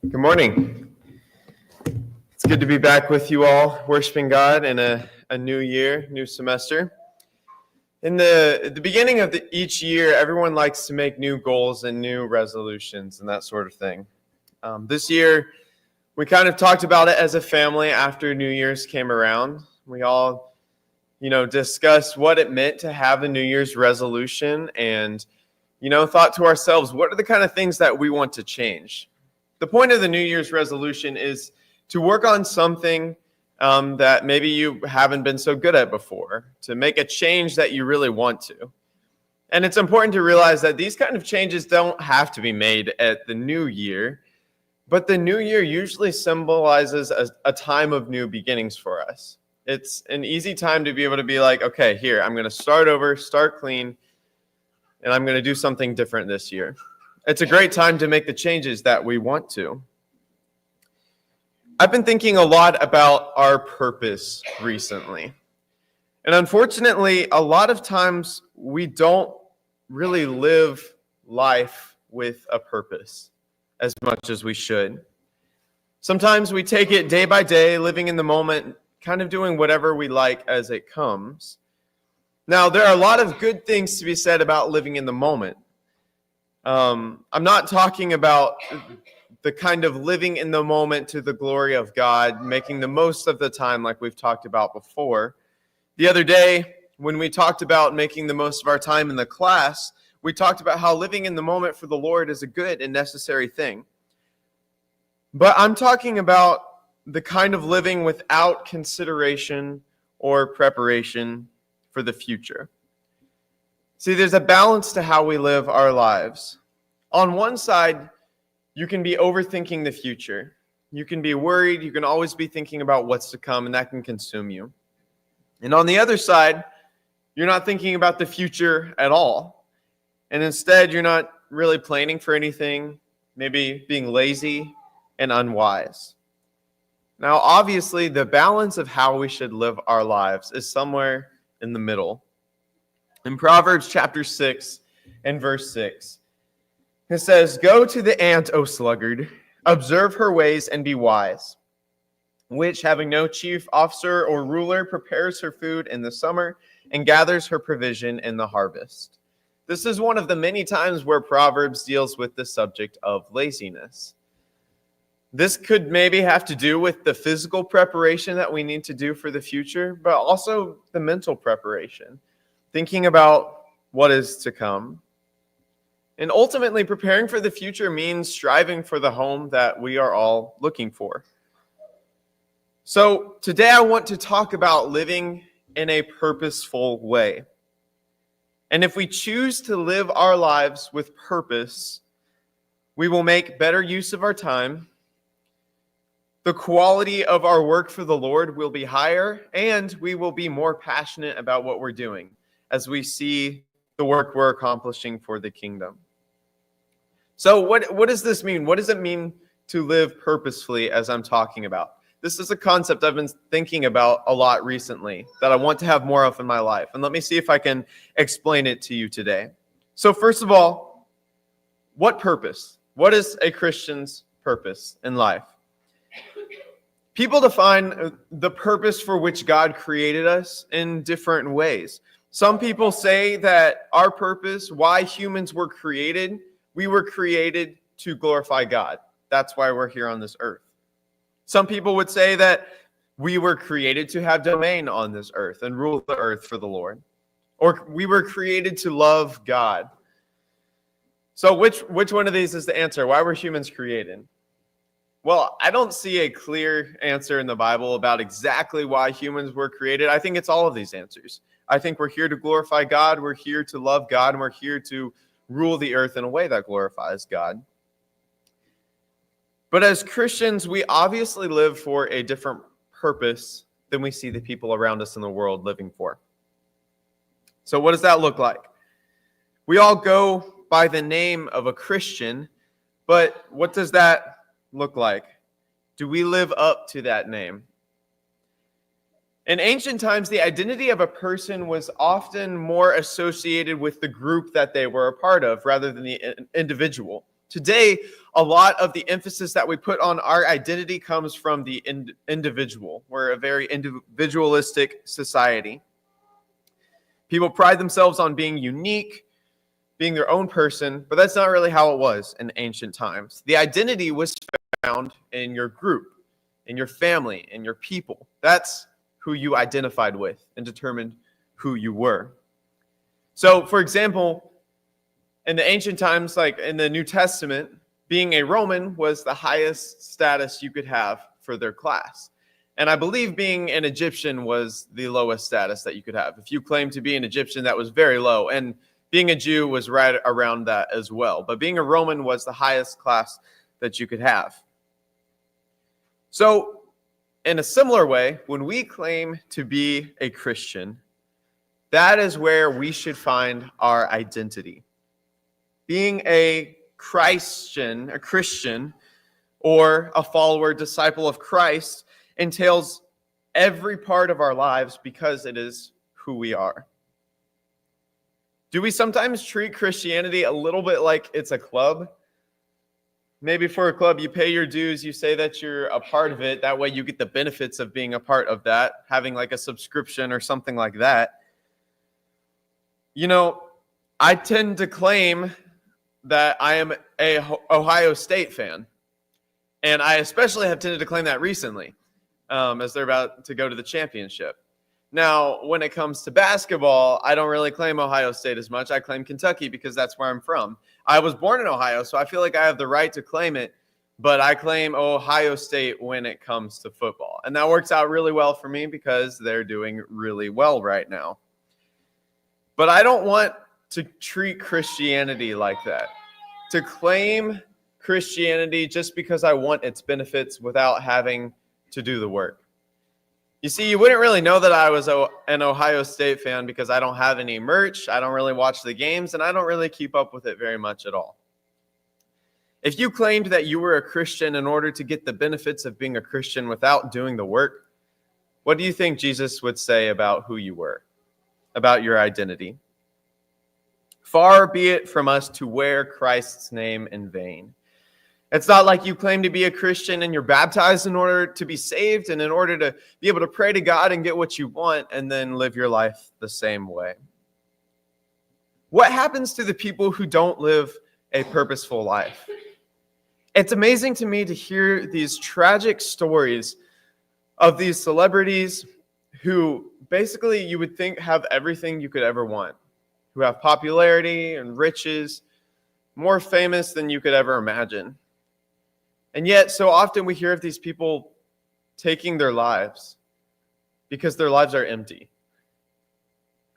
Good morning. It's good to be back with you all, worshiping God in a new year, new semester. In the beginning of each year, everyone likes to make new goals and new resolutions and that sort of thing. This year, we kind of talked about it as a family after New Year's came around. We all, discussed what it meant to have a New Year's resolution and, thought to ourselves, what are the kind of things that we want to change? The point of the New Year's resolution is to work on something that maybe you haven't been so good at before, to make a change that you really want to. And it's important to realize that these kind of changes don't have to be made at the new year, but the new year usually symbolizes a time of new beginnings for us. It's an easy time to be able to be like, okay, here, I'm going to start over, start clean, and I'm going to do something different this year. It's a great time to make the changes that we want to. I've been thinking a lot about our purpose recently. And unfortunately, a lot of times we don't really live life with a purpose as much as we should. Sometimes we take it day by day, living in the moment, kind of doing whatever we like as it comes. Now, there are a lot of good things to be said about living in the moment. I'm not talking about the kind of living in the moment to the glory of God, making the most of the time like we've talked about before. The other day, when we talked about making the most of our time in the class, we talked about how living in the moment for the Lord is a good and necessary thing. But I'm talking about the kind of living without consideration or preparation for the future. See, there's a balance to how we live our lives. On one side, you can be overthinking the future. You can be worried. You can always be thinking about what's to come, and that can consume you. And on the other side, you're not thinking about the future at all. And instead, you're not really planning for anything, maybe being lazy and unwise. Now, obviously, the balance of how we should live our lives is somewhere in the middle. In Proverbs chapter 6 and verse 6, it says, "Go to the ant, O sluggard, observe her ways and be wise, which, having no chief officer or ruler, prepares her food in the summer and gathers her provision in the harvest." This is one of the many times where Proverbs deals with the subject of laziness. This could maybe have to do with the physical preparation that we need to do for the future, but also the mental preparation, thinking about what is to come. And ultimately, preparing for the future means striving for the home that we are all looking for. So today I want to talk about living in a purposeful way. And if we choose to live our lives with purpose, we will make better use of our time. The quality of our work for the Lord will be higher, and we will be more passionate about what we're doing as we see the work we're accomplishing for the kingdom. So what does this mean? What does it mean to live purposefully as I'm talking about? This is a concept I've been thinking about a lot recently that I want to have more of in my life. And let me see if I can explain it to you today. So first of all, what purpose? What is a Christian's purpose in life? People define the purpose for which God created us in different ways. Some people say that our purpose, why humans were created, we were created to glorify God. That's why we're here on this earth. Some people would say that we were created to have domain on this earth and rule the earth for the Lord. Or we were created to love God. So which one of these is the answer? Why were humans created? Well, I don't see a clear answer in the Bible about exactly why humans were created. I think it's all of these answers. I think we're here to glorify God, we're here to love God, and we're here to rule the earth in a way that glorifies God. But as Christians, we obviously live for a different purpose than we see the people around us in the world living for. So what does that look like? We all go by the name of a Christian, but what does that look like? Do we live up to that name? In ancient times, the identity of a person was often more associated with the group that they were a part of rather than the individual. Today, a lot of the emphasis that we put on our identity comes from the individual. We're a very individualistic society. People pride themselves on being unique, being their own person, but that's not really how it was in ancient times. The identity was found in your group, in your family, in your people. That's who you identified with and determined who you were. So, for example, in the ancient times, like in the New Testament, being a Roman was the highest status you could have for their class. And I believe being an Egyptian was the lowest status that you could have. If you claimed to be an Egyptian, that was very low. And being a Jew was right around that as well. But being a Roman was the highest class that you could have. So, in a similar way, when we claim to be a Christian, that is where we should find our identity. Being a Christian, or a follower, disciple of Christ entails every part of our lives because it is who we are. Do we sometimes treat Christianity a little bit like it's a club? Maybe for a club, you pay your dues, you say that you're a part of it. That way you get the benefits of being a part of that, having like a subscription or something like that. You know, I tend to claim that I am a Ohio State fan. And I especially have tended to claim that recently, as they're about to go to the championship. Now, when it comes to basketball, I don't really claim Ohio State as much. I claim Kentucky because that's where I'm from. I was born in Ohio, so I feel like I have the right to claim it, but I claim Ohio State when it comes to football. And that works out really well for me because they're doing really well right now. But I don't want to treat Christianity like that, to claim Christianity just because I want its benefits without having to do the work. You see, you wouldn't really know that I was an Ohio State fan because I don't have any merch, I don't really watch the games, and I don't really keep up with it very much at all. If you claimed that you were a Christian in order to get the benefits of being a Christian without doing the work, what do you think Jesus would say about who you were, about your identity? Far be it from us to wear Christ's name in vain. It's not like you claim to be a Christian and you're baptized in order to be saved and in order to be able to pray to God and get what you want and then live your life the same way. What happens to the people who don't live a purposeful life? It's amazing to me to hear these tragic stories of these celebrities who basically you would think have everything you could ever want, who have popularity and riches, more famous than you could ever imagine. And yet, so often we hear of these people taking their lives because their lives are empty.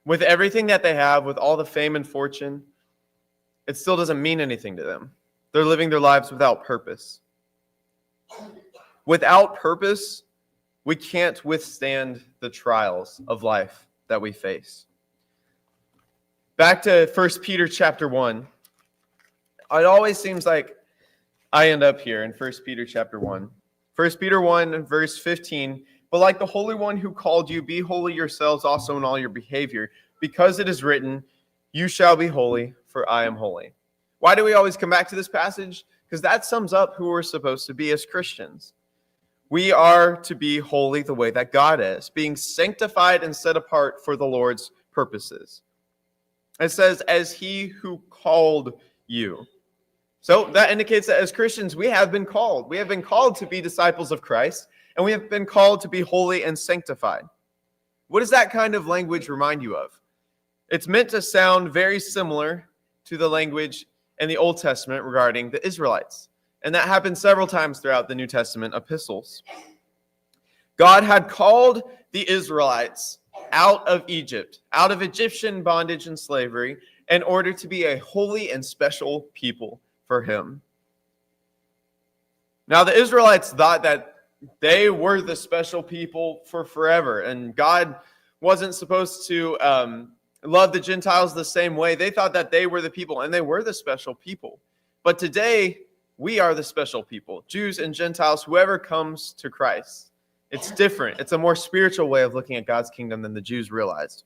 With everything that they have, with all the fame and fortune, it still doesn't mean anything to them. They're living their lives without purpose. Without purpose, we can't withstand the trials of life that we face. Back to 1 Peter chapter 1. It always seems like I end up here in 1 Peter chapter 1. 1 Peter 1 verse 15. But like the Holy One who called you, be holy yourselves also in all your behavior, because it is written, you shall be holy, for I am holy. Why do we always come back to this passage? Because that sums up who we're supposed to be as Christians. We are to be holy the way that God is, being sanctified and set apart for the Lord's purposes. It says, as he who called you. So that indicates that as Christians, we have been called. We have been called to be disciples of Christ, and we have been called to be holy and sanctified. What does that kind of language remind you of? It's meant to sound very similar to the language in the Old Testament regarding the Israelites. And that happened several times throughout the New Testament epistles. God had called the Israelites out of Egypt, out of Egyptian bondage and slavery, in order to be a holy and special people for him. Now, the Israelites thought that they were the special people for forever, and God wasn't supposed to love the Gentiles the same way. They thought that they were the people, and they were the special people. But today, we are the special people, Jews and Gentiles, whoever comes to Christ. It's different. It's a more spiritual way of looking at God's kingdom than the Jews realized.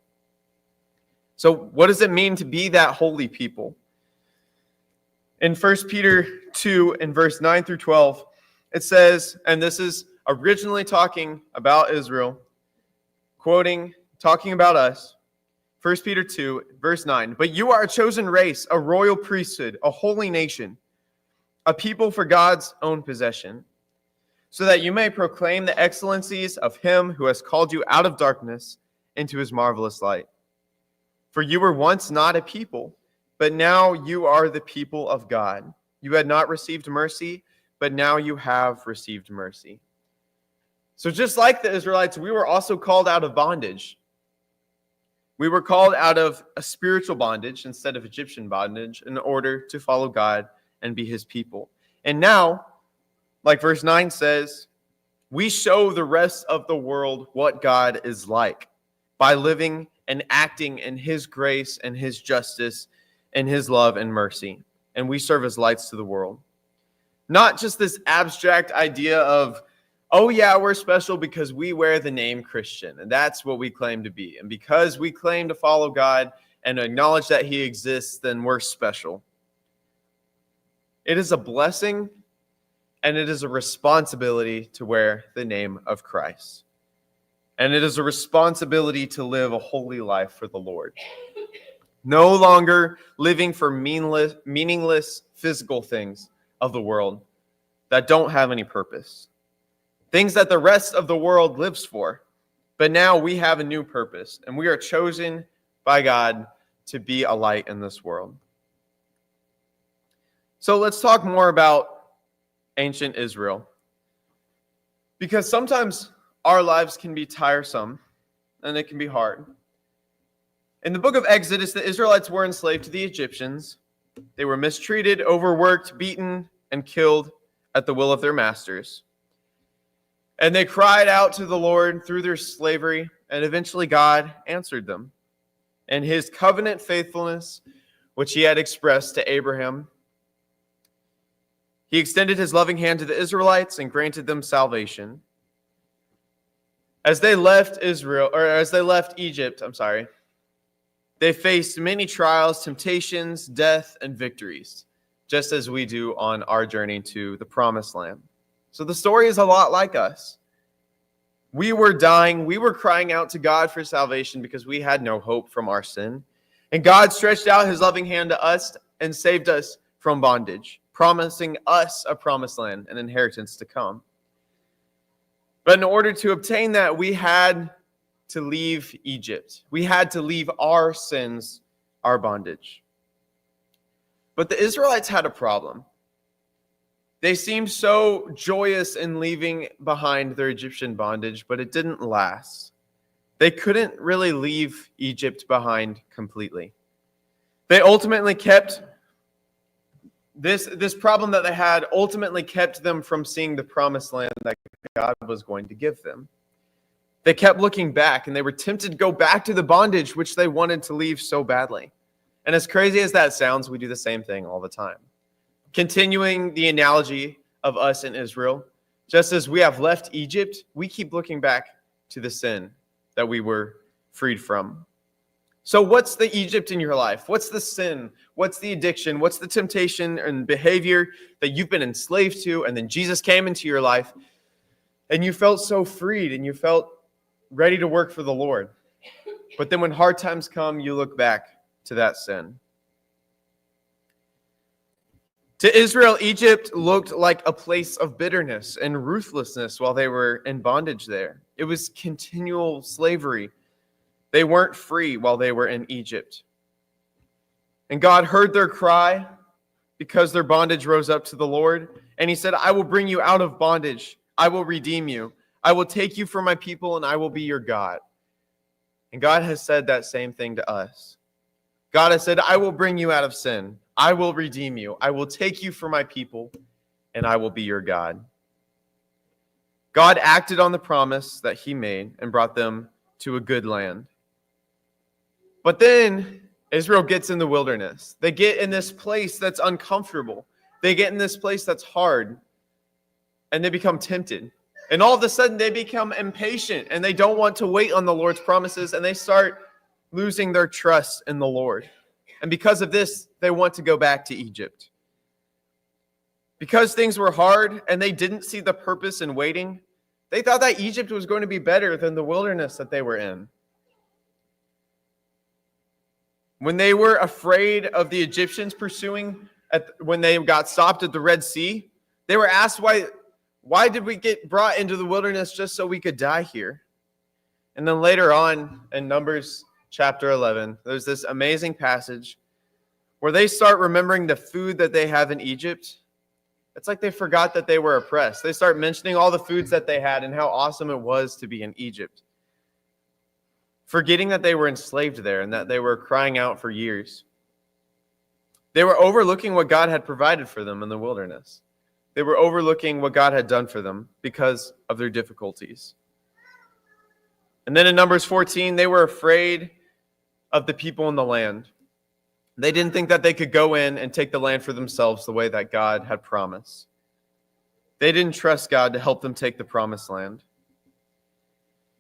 So what does it mean to be that holy people? In 1 Peter 2, in verse 9 through 12, it says, and this is originally talking about Israel, talking about us, 1 Peter 2, verse 9, but you are a chosen race, a royal priesthood, a holy nation, a people for God's own possession, so that you may proclaim the excellencies of him who has called you out of darkness into his marvelous light. For you were once not a people, but now you are the people of God. You had not received mercy, but now you have received mercy. So just like the Israelites, we were also called out of bondage. We were called out of a spiritual bondage instead of Egyptian bondage in order to follow God and be his people. And now, like verse 9 says, we show the rest of the world what God is like by living and acting in his grace and his justice and his love and mercy. And we serve as lights to the world. Not just this abstract idea of, oh yeah, we're special because we wear the name Christian, and that's what we claim to be. And because we claim to follow God and acknowledge that he exists, then we're special. It is a blessing and it is a responsibility to wear the name of Christ. And it is a responsibility to live a holy life for the Lord. No longer living for meaningless physical things of the world that don't have any purpose. Things that the rest of the world lives for. But now we have a new purpose, and we are chosen by God to be a light in this world. So let's talk more about ancient Israel. Because sometimes our lives can be tiresome, and it can be hard. In the book of Exodus, the Israelites were enslaved to the Egyptians. They were mistreated, overworked, beaten, and killed at the will of their masters. And they cried out to the Lord through their slavery, and eventually God answered them. And his covenant faithfulness, which he had expressed to Abraham, he extended his loving hand to the Israelites and granted them salvation. As they left Egypt, they faced many trials, temptations, death, and victories, just as we do on our journey to the Promised Land. So the story is a lot like us. We were dying. We were crying out to God for salvation because we had no hope from our sin. And God stretched out his loving hand to us and saved us from bondage, promising us a promised land, an inheritance to come. But in order to obtain that, we had to leave Egypt. We had to leave our sins, our bondage. But the Israelites had a problem. They seemed so joyous in leaving behind their Egyptian bondage, but it didn't last. They couldn't really leave Egypt behind completely. They ultimately kept this problem that they had ultimately kept them from seeing the promised land that God was going to give them. They kept looking back, and they were tempted to go back to the bondage which they wanted to leave so badly. And as crazy as that sounds, we do the same thing all the time. Continuing the analogy of us in Israel, just as we have left Egypt, we keep looking back to the sin that we were freed from. So what's the Egypt in your life? What's the sin? What's the addiction? What's the temptation and behavior that you've been enslaved to? And then Jesus came into your life and you felt so freed and you felt ready to work for the Lord. But then when hard times come, you look back to that sin. To Israel, Egypt looked like a place of bitterness and ruthlessness while they were in bondage there. It was continual slavery. They weren't free while they were in Egypt. And God heard their cry because their bondage rose up to the Lord. And he said, I will bring you out of bondage. I will redeem you. I will take you for my people and I will be your God. And God has said that same thing to us. God has said, I will bring you out of sin. I will redeem you. I will take you for my people and I will be your God. God acted on the promise that he made and brought them to a good land. But then Israel gets in the wilderness. They get in this place that's uncomfortable. They get in this place that's hard. And they become tempted. And all of a sudden they become impatient and they don't want to wait on the Lord's promises and they start losing their trust in the Lord. And because of this, they want to go back to Egypt. Because things were hard and they didn't see the purpose in waiting, they thought that Egypt was going to be better than the wilderness that they were in. When they were afraid of the Egyptians pursuing, when they got stopped at the Red Sea, they were asked, why did we get brought into the wilderness just so we could die here? And then later on in Numbers chapter 11, there's this amazing passage where they start remembering the food that they have in Egypt. It's like they forgot that they were oppressed. They start mentioning all the foods that they had and how awesome it was to be in Egypt, forgetting that they were enslaved there and that they were crying out for years. They were overlooking what God had provided for them in the wilderness. They were overlooking what God had done for them because of their difficulties. And then in Numbers 14, they were afraid of the people in the land. They didn't think that they could go in and take the land for themselves the way that God had promised. They didn't trust God to help them take the promised land.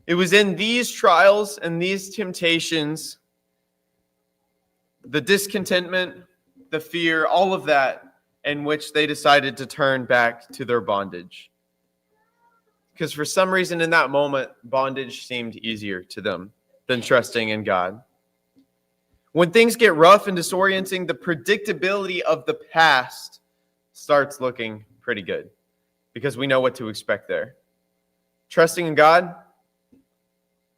It was in these trials and these temptations, the discontentment, the fear, all of that, in which they decided to turn back to their bondage. Because for some reason in that moment, bondage seemed easier to them than trusting in God. When things get rough and disorienting, the predictability of the past starts looking pretty good because we know what to expect there. Trusting in God,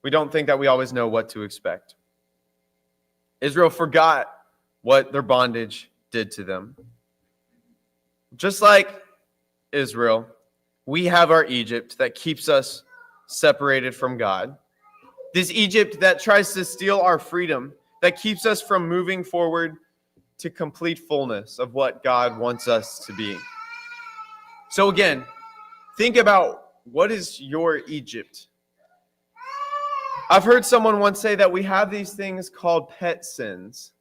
we don't think that we always know what to expect. Israel forgot what their bondage did to them. Just like Israel, we have our Egypt that keeps us separated from God. This Egypt that tries to steal our freedom, that keeps us from moving forward to complete fullness of what God wants us to be. So again, think about, what is your Egypt? I've heard someone once say that we have these things called pet sins.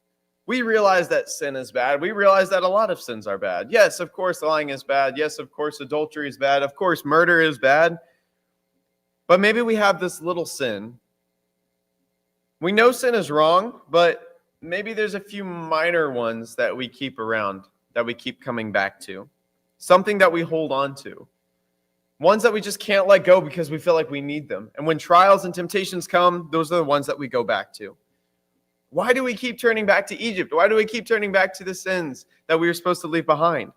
We realize that sin is bad. We realize that a lot of sins are bad. Yes, of course, lying is bad. Yes, of course, adultery is bad. Of course, murder is bad. But maybe we have this little sin. We know sin is wrong, but maybe there's a few minor ones that we keep around, that we keep coming back to. Something that we hold on to. Ones that we just can't let go because we feel like we need them. And when trials and temptations come, those are the ones that we go back to. Why do we keep turning back to Egypt? Why do we keep turning back to the sins that we were supposed to leave behind?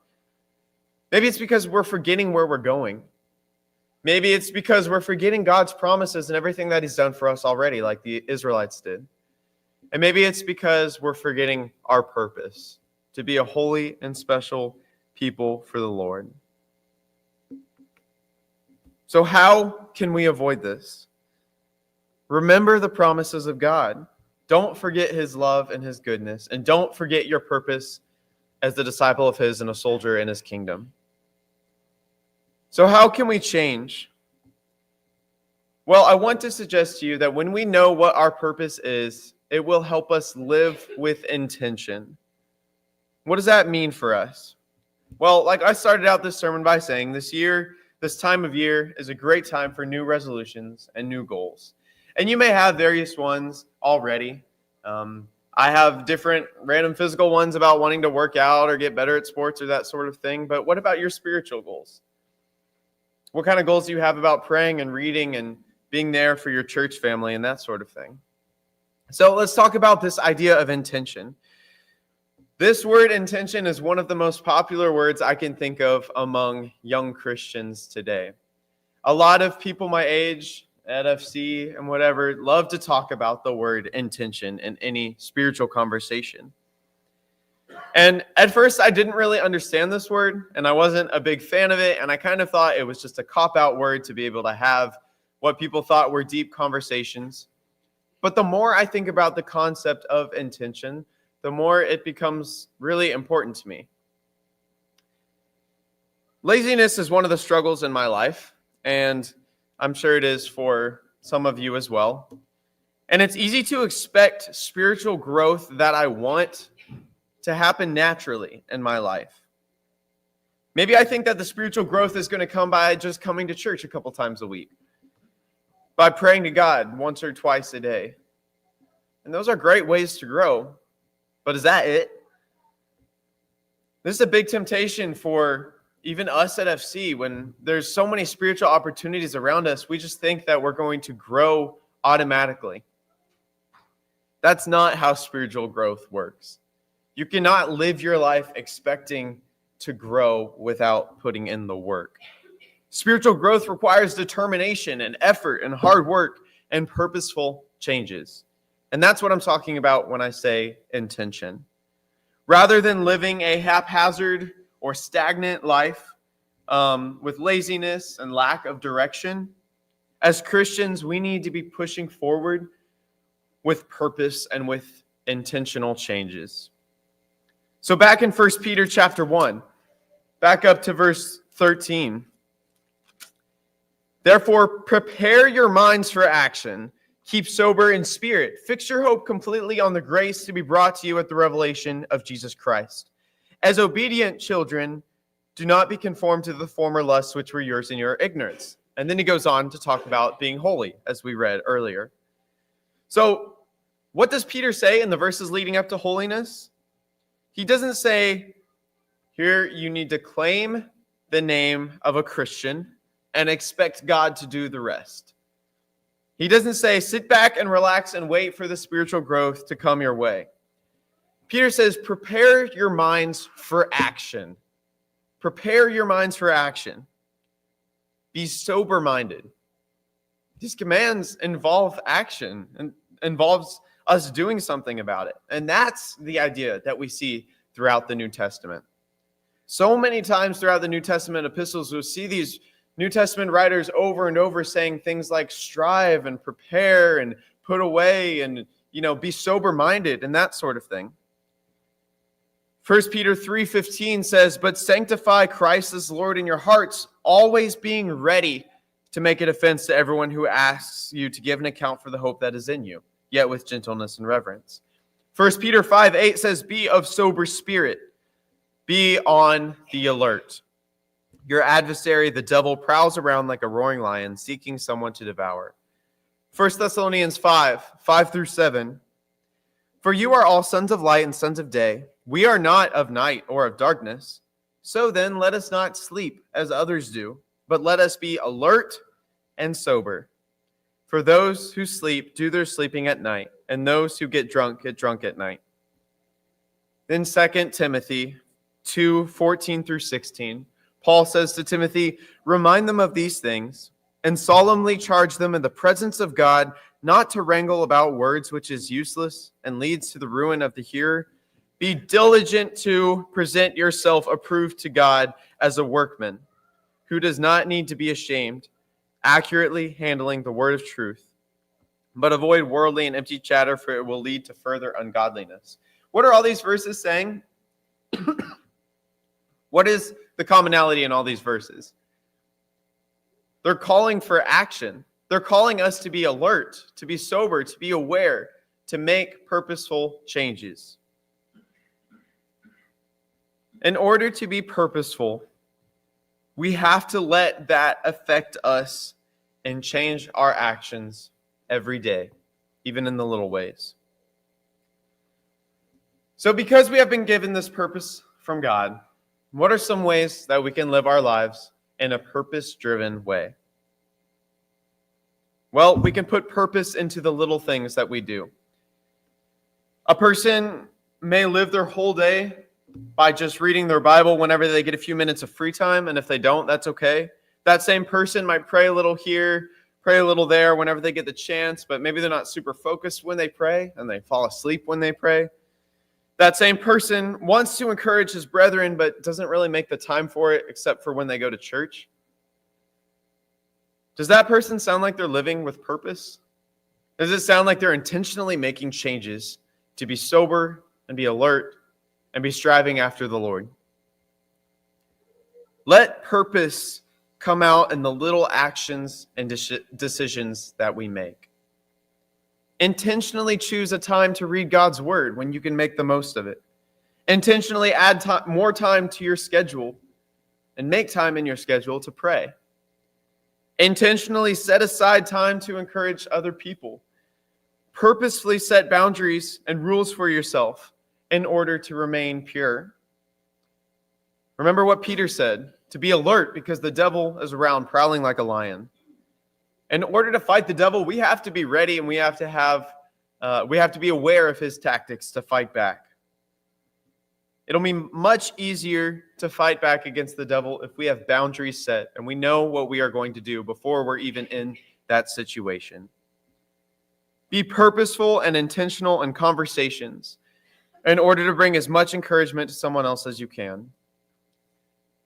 Maybe it's because we're forgetting where we're going. Maybe it's because we're forgetting God's promises and everything that he's done for us already, like the Israelites did. And maybe it's because we're forgetting our purpose, to be a holy and special people for the Lord. So how can we avoid this? Remember the promises of God. Don't forget his love and his goodness, and don't forget your purpose as the disciple of his and a soldier in his kingdom. So how can we change? Well, I want to suggest to you that when we know what our purpose is, it will help us live with intention. What does that mean for us? Well, like I started out this sermon by saying, this time of year is a great time for new resolutions and new goals. And you may have various ones already. I have different random physical ones about wanting to work out or get better at sports or that sort of thing. But what about your spiritual goals? What kind of goals do you have about praying and reading and being there for your church family and that sort of thing? So let's talk about this idea of intention. This word intention is one of the most popular words I can think of among young Christians today. A lot of people my age at FC and whatever love to talk about the word intention in any spiritual conversation. And at first I didn't really understand this word, and I wasn't a big fan of it, and I kind of thought it was just a cop-out word to be able to have what people thought were deep conversations. But the more I think about the concept of intention, the more it becomes really important to me. Laziness is one of the struggles in my life, and I'm sure it is for some of you as well. And it's easy to expect spiritual growth that I want to happen naturally in my life. Maybe I think that the spiritual growth is going to come by just coming to church a couple times a week, by praying to God once or twice a day. And those are great ways to grow. But is that it? This is a big temptation for even us at FC, when there's so many spiritual opportunities around us, we just think that we're going to grow automatically. That's not how spiritual growth works. You cannot live your life expecting to grow without putting in the work. Spiritual growth requires determination and effort and hard work and purposeful changes. And that's what I'm talking about when I say intention. Rather than living a haphazard or stagnant life with laziness and lack of direction, as Christians, we need to be pushing forward with purpose and with intentional changes. So back in 1 Peter chapter 1, back up to verse 13. Therefore, prepare your minds for action. Keep sober in spirit. Fix your hope completely on the grace to be brought to you at the revelation of Jesus Christ. As obedient children, do not be conformed to the former lusts which were yours in your ignorance. And then he goes on to talk about being holy, as we read earlier. So, what does Peter say in the verses leading up to holiness? He doesn't say, here you need to claim the name of a Christian and expect God to do the rest. He doesn't say, sit back and relax and wait for the spiritual growth to come your way. Peter says, prepare your minds for action. Prepare your minds for action. Be sober-minded. These commands involve action and involves us doing something about it. And that's the idea that we see throughout the New Testament. So many times throughout the New Testament epistles, we'll see these New Testament writers over and over saying things like strive and prepare and put away and, be sober-minded and that sort of thing. 1 Peter 3:15 says, but sanctify Christ as Lord in your hearts, always being ready to make a defense to everyone who asks you to give an account for the hope that is in you, yet with gentleness and reverence. 1 Peter 5:8 says, be of sober spirit. Be on the alert. Your adversary, the devil, prowls around like a roaring lion, seeking someone to devour. 1 Thessalonians 5:5-7. For you are all sons of light and sons of day. We are not of night or of darkness. So then let us not sleep as others do, but let us be alert and sober. For those who sleep do their sleeping at night, and those who get drunk at night. Then 2 Timothy 2:14-16. Paul says to Timothy, remind them of these things and solemnly charge them in the presence of God not to wrangle about words which is useless and leads to the ruin of the hearer. Be diligent to present yourself approved to God as a workman who does not need to be ashamed, accurately handling the word of truth. But avoid worldly and empty chatter, for it will lead to further ungodliness. What are all these verses saying? What is the commonality in all these verses? They're calling for action. They're calling us to be alert, to be sober, to be aware, to make purposeful changes. In order to be purposeful, we have to let that affect us and change our actions every day, even in the little ways. So because we have been given this purpose from God, what are some ways that we can live our lives in a purpose-driven way? Well, we can put purpose into the little things that we do. A person may live their whole day by just reading their Bible whenever they get a few minutes of free time, and if they don't, that's okay. That same person might pray a little here, pray a little there whenever they get the chance, but maybe they're not super focused when they pray, and they fall asleep when they pray. That same person wants to encourage his brethren, but doesn't really make the time for it except for when they go to church. Does that person sound like they're living with purpose? Does it sound like they're intentionally making changes to be sober and be alert and be striving after the Lord? Let purpose come out in the little actions and decisions that we make. Intentionally choose a time to read God's word when you can make the most of it. Intentionally add more time to your schedule and make time in your schedule to pray. Intentionally set aside time to encourage other people. Purposefully set boundaries and rules for yourself in order to remain pure. Remember what Peter said to be alert because the devil is around prowling like a lion. In order to fight the devil, we have to be ready and we have to be aware of his tactics to fight back. It'll be much easier to fight back against the devil if we have boundaries set and we know what we are going to do before we're even in that situation. Be purposeful and intentional in conversations in order to bring as much encouragement to someone else as you can.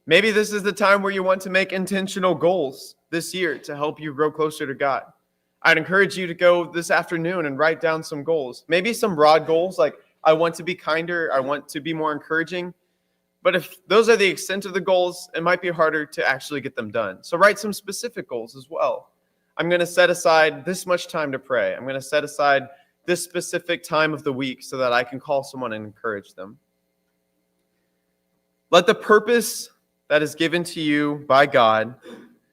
Maybe this is the time where you want to make intentional goals this year to help you grow closer to God. I'd encourage you to go this afternoon and write down some goals. Maybe some broad goals like, I want to be kinder, I want to be more encouraging. But if those are the extent of the goals, it might be harder to actually get them done. So write some specific goals as well. I'm going to set aside this much time to pray. I'm going to set aside this specific time of the week so that I can call someone and encourage them. Let the purpose that is given to you by God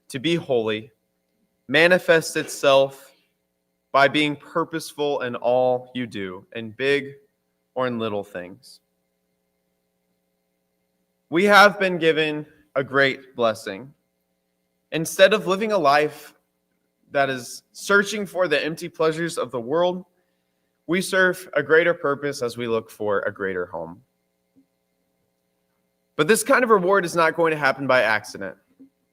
to be holy manifest itself by being purposeful in all you do, in big or in little things. We have been given a great blessing. Instead of living a life that is searching for the empty pleasures of the world, we serve a greater purpose as we look for a greater home. But this kind of reward is not going to happen by accident,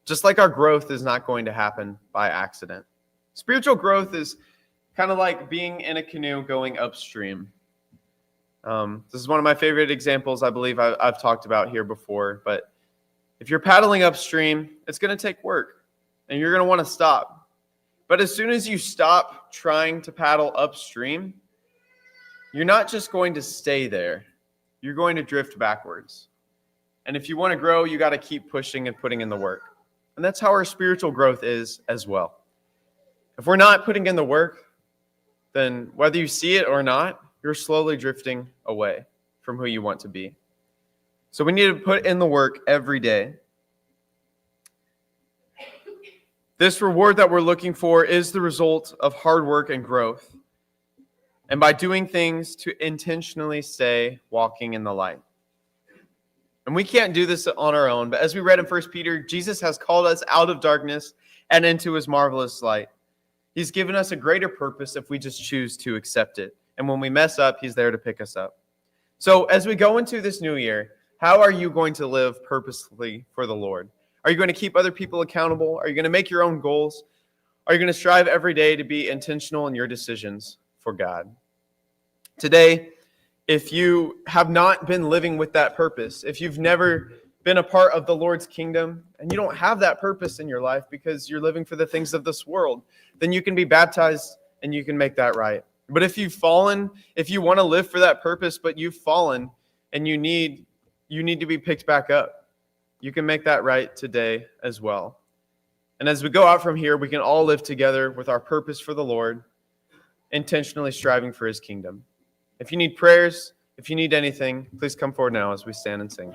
just like our growth is not going to happen by accident. Spiritual growth is kind of like being in a canoe going upstream. This is one of my favorite examples I believe I've talked about here before, but if you're paddling upstream, it's going to take work, and you're going to want to stop. But as soon as you stop trying to paddle upstream, you're not just going to stay there. You're going to drift backwards. And if you want to grow, you got to keep pushing and putting in the work. And that's how our spiritual growth is as well. If we're not putting in the work, then whether you see it or not, you're slowly drifting away from who you want to be. So we need to put in the work every day. This reward that we're looking for is the result of hard work and growth, and by doing things to intentionally stay walking in the light. And we can't do this on our own, but as we read in 1 Peter, Jesus has called us out of darkness and into his marvelous light. He's given us a greater purpose if we just choose to accept it. And when we mess up, he's there to pick us up. So as we go into this new year, how are you going to live purposefully for the Lord? Are you going to keep other people accountable? Are you going to make your own goals? Are you going to strive every day to be intentional in your decisions for God? Today, if you have not been living with that purpose, if you've never been a part of the Lord's kingdom and you don't have that purpose in your life because you're living for the things of this world, then you can be baptized and you can make that right. But if you've fallen, if you want to live for that purpose, but you've fallen and you need to be picked back up, you can make that right today as well. And as we go out from here, we can all live together with our purpose for the Lord, intentionally striving for his kingdom. If you need prayers, if you need anything, please come forward now as we stand and sing.